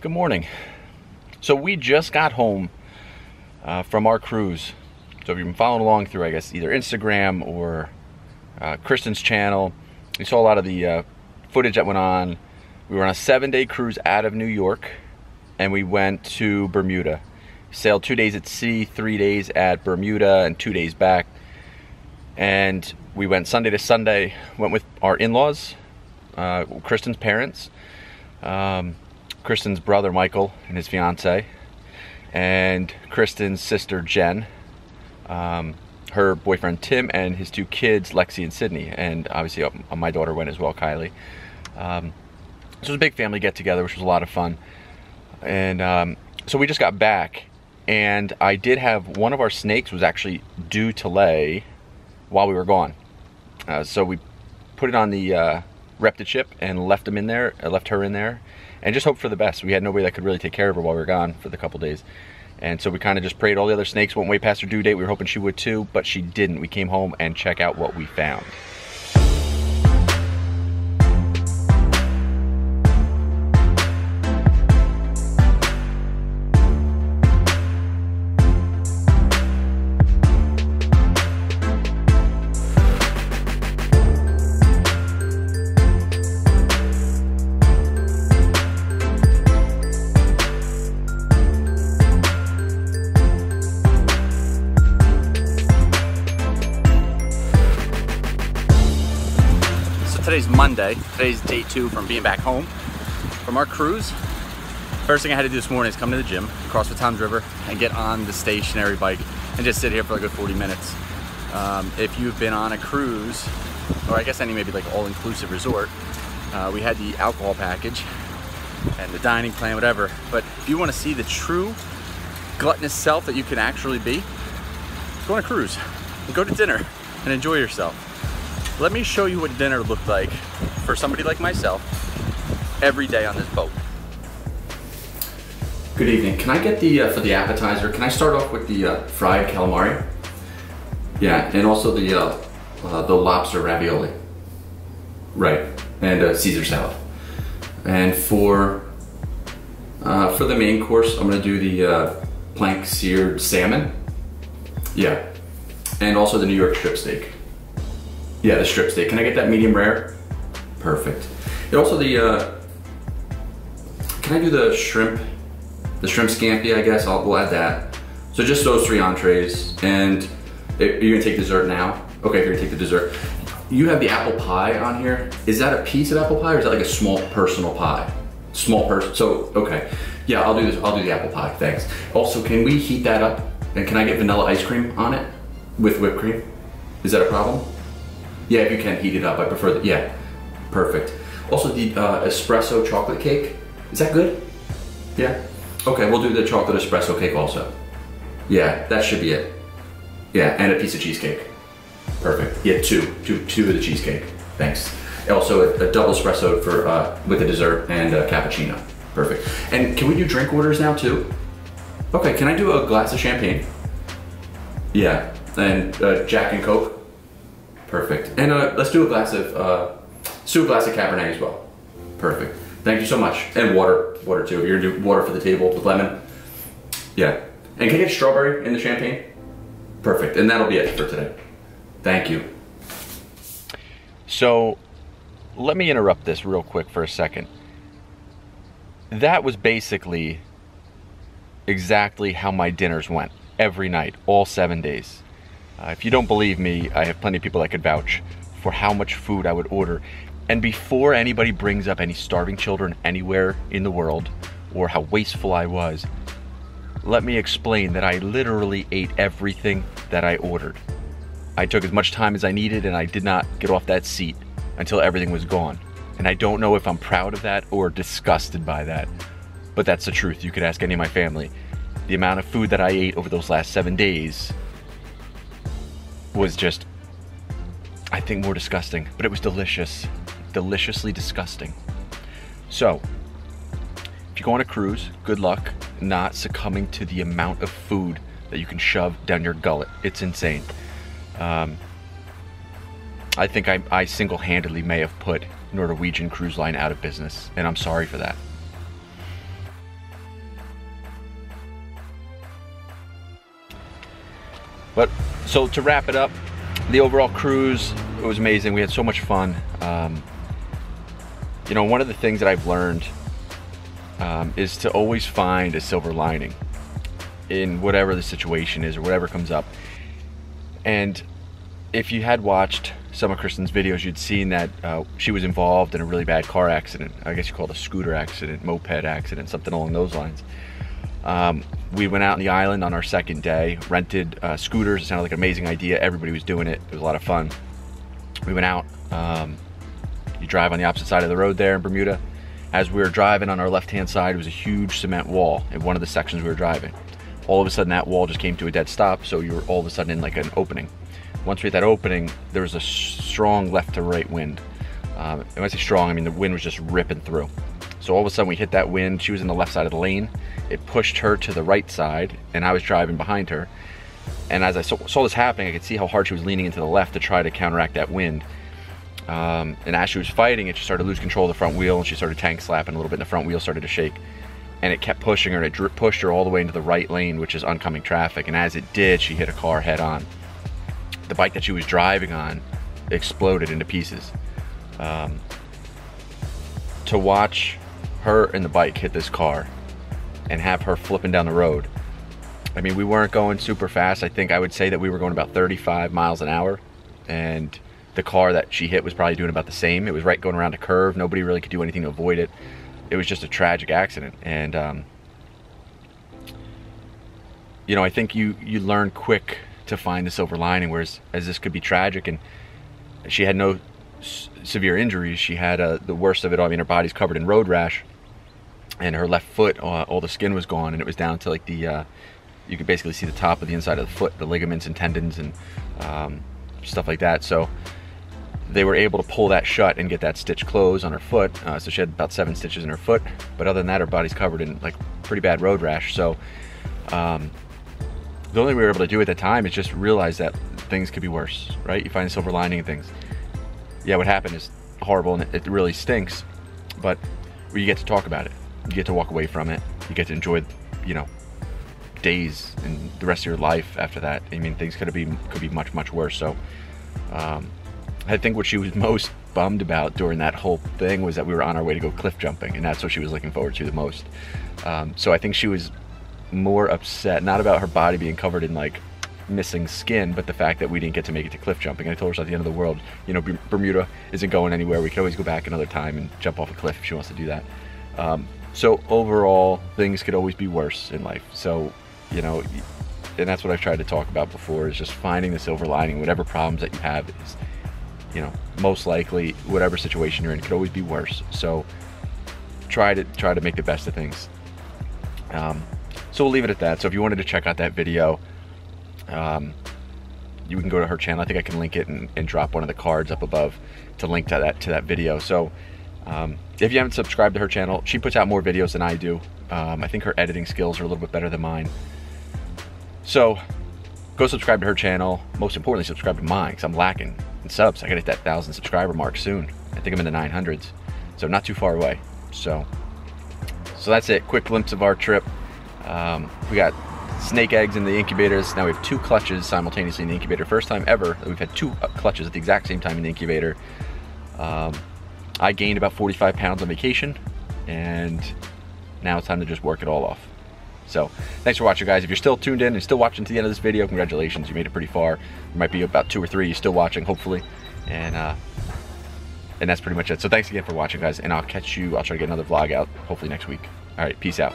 Good morning. So we just got home from our cruise. So if you've been following along through, I guess, either Instagram or Kristen's channel, you saw a lot of the footage that went on. We were on a 7-day cruise out of New York, and we went to Bermuda. Sailed 2 days at sea, 3 days at Bermuda, and 2 days back. And we went Sunday to Sunday, went with our in-laws, Kristen's parents, Kristen's brother Michael and his fiance, and Kristen's sister Jen, her boyfriend Tim, and his 2 kids Lexi and Sydney, and obviously my daughter went as well, Kylie. So it was a big family get together, which was a lot of fun. And so we just got back, and I did have one of our snakes was actually due to lay while we were gone. So we put it on the Repted ship and left her in there, and just hoped for the best. We had nobody that could really take care of her while we were gone for the couple days. And so we kind of just prayed. All the other snakes went way past her due date. We were hoping she would too, but she didn't. We came home and check out what we found. Today's Monday. Today's day 2 from being back home from our cruise. First thing I had to do this morning is come to the gym, cross the Tom's River, and get on the stationary bike and just sit here for like a good 40 minutes. If you've been on a cruise, or I guess any maybe like all-inclusive resort, we had the alcohol package and the dining plan, whatever. But if you want to see the true gluttonous self that you can actually be, go on a cruise and go to dinner and enjoy yourself. Let me show you what dinner looked like for somebody like myself every day on this boat. Good evening. Can I get the, for the appetizer, can I start off with the fried calamari? Yeah, and also the lobster ravioli. Right, and Caesar salad. And for the main course, I'm gonna do the plank seared salmon. Yeah, and also the New York strip steak. Yeah, the strip steak. Can I get that medium rare? Perfect. And also the, can I do the shrimp scampi, I guess? We'll add that. So just those 3 entrees. And you're gonna take dessert now? Okay, if you're gonna take the dessert. You have the apple pie on here. Is that a piece of apple pie, or is that like a small personal pie? Small person, so, okay. Yeah, I'll do this, I'll do the apple pie, thanks. Also, can we heat that up? And can I get vanilla ice cream on it with whipped cream? Is that a problem? Yeah, if you can heat it up, I prefer that. Yeah, perfect. Also the espresso chocolate cake, is that good? Yeah? Okay, we'll do the chocolate espresso cake also. Yeah, that should be it. Yeah, and a piece of cheesecake. Perfect. Yeah, two of the cheesecake. Thanks. Also a double espresso for with the dessert and a cappuccino. Perfect. And can we do drink orders now too? Okay, can I do a glass of champagne? Yeah, and Jack and Coke. Perfect. And let's do a glass of Cabernet as well. Perfect. Thank you so much. And water too. You're gonna do water for the table with lemon. Yeah. And can I get strawberry in the champagne? Perfect. And that'll be it for today. Thank you. So let me interrupt this real quick for a second. That was basically exactly how my dinners went every night, all 7 days. If you don't believe me, I have plenty of people that could vouch for how much food I would order. And before anybody brings up any starving children anywhere in the world or how wasteful I was, let me explain that I literally ate everything that I ordered. I took as much time as I needed, and I did not get off that seat until everything was gone. And I don't know if I'm proud of that or disgusted by that, but that's the truth. You could ask any of my family. The amount of food that I ate over those last 7 days was just, I think, more disgusting, but it was delicious, deliciously disgusting. So, if you go on a cruise, good luck not succumbing to the amount of food that you can shove down your gullet. It's insane. I think I single-handedly may have put Norwegian Cruise Line out of business, and I'm sorry for that. But so to wrap it up, the overall cruise, it was amazing. We had so much fun. You know, one of the things that I've learned is to always find a silver lining in whatever the situation is or whatever comes up. And if you had watched some of Kristen's videos, you'd seen that she was involved in a really bad car accident. I guess you call it a scooter accident, moped accident, something along those lines. We went out on the island on our second day, rented scooters. It sounded like an amazing idea. Everybody was doing it. It was a lot of fun. We went out. You drive on the opposite side of the road there in Bermuda. As we were driving, on our left-hand side was a huge cement wall in one of the sections we were driving. All of a sudden, that wall just came to a dead stop, so you were all of a sudden in like an opening. Once we hit that opening, there was a strong left to right wind. And when I say strong, I mean the wind was just ripping through. So all of a sudden we hit that wind. She was in the left side of the lane. It pushed her to the right side, and I was driving behind her. And as I saw this happening, I could see how hard she was leaning into the left to try to counteract that wind. And as she was fighting it, she started to lose control of the front wheel, and she started tank slapping a little bit, and the front wheel started to shake. And it kept pushing her, and it pushed her all the way into the right lane, which is oncoming traffic. And as it did, she hit a car head on. The bike that she was driving on exploded into pieces. To watch her and the bike hit this car and have her flipping down the road. I mean, we weren't going super fast. I think I would say that we were going about 35 miles an hour, and the car that she hit was probably doing about the same. It was right going around a curve. Nobody really could do anything to avoid it. It was just a tragic accident. And you know, I think you learn quick to find the silver lining, whereas as this could be tragic, and she had no severe injuries. She had the worst of it all. I mean, her body's covered in road rash, and her left foot, all the skin was gone, and it was down to like the you could basically see the top of the inside of the foot, the ligaments and tendons and stuff like that. So they were able to pull that shut and get that stitch closed on her foot. So she had about 7 stitches in her foot, but other than that, her body's covered in like pretty bad road rash. So the only thing we were able to do at the time is just realize that things could be worse, right? You find a silver lining in things. Yeah, what happened is horrible and it really stinks, but you get to talk about it. You get to walk away from it. You get to enjoy, you know, days and the rest of your life after that. I mean, things could be much, much worse. So I think what she was most bummed about during that whole thing was that we were on our way to go cliff jumping, and that's what she was looking forward to the most. So I think she was more upset, not about her body being covered in like missing skin, but the fact that we didn't get to make it to cliff jumping. And I told her it's at the end of the world. You know, Bermuda isn't going anywhere. We could always go back another time and jump off a cliff if she wants to do that. So overall, things could always be worse in life. So, you know, and that's what I've tried to talk about before, is just finding the silver lining. Whatever problems that you have is, you know, most likely whatever situation you're in could always be worse. So try to make the best of things. So we'll leave it at that. So if you wanted to check out that video, you can go to her channel. I think I can link it and drop one of the cards up above to link to that video. So if you haven't subscribed to her channel, she puts out more videos than I do. I think her editing skills are a little bit better than mine. So go subscribe to her channel. Most importantly, subscribe to mine, because I'm lacking in subs. I gotta hit that 1,000 subscriber mark soon. I think I'm in the 900s, so not too far away. So that's it. Quick glimpse of our trip. We got snake eggs in the incubators. Now we have 2 clutches simultaneously in the incubator. First time ever that we've had 2 clutches at the exact same time in the incubator. I gained about 45 pounds on vacation, and now it's time to just work it all off. So thanks for watching, guys. If you're still tuned in and still watching to the end of this video, congratulations, you made it pretty far. There might be about 2 or 3 you still watching, hopefully, and that's pretty much it. So thanks again for watching, guys, and I'll try to get another vlog out hopefully next week. All right, peace out.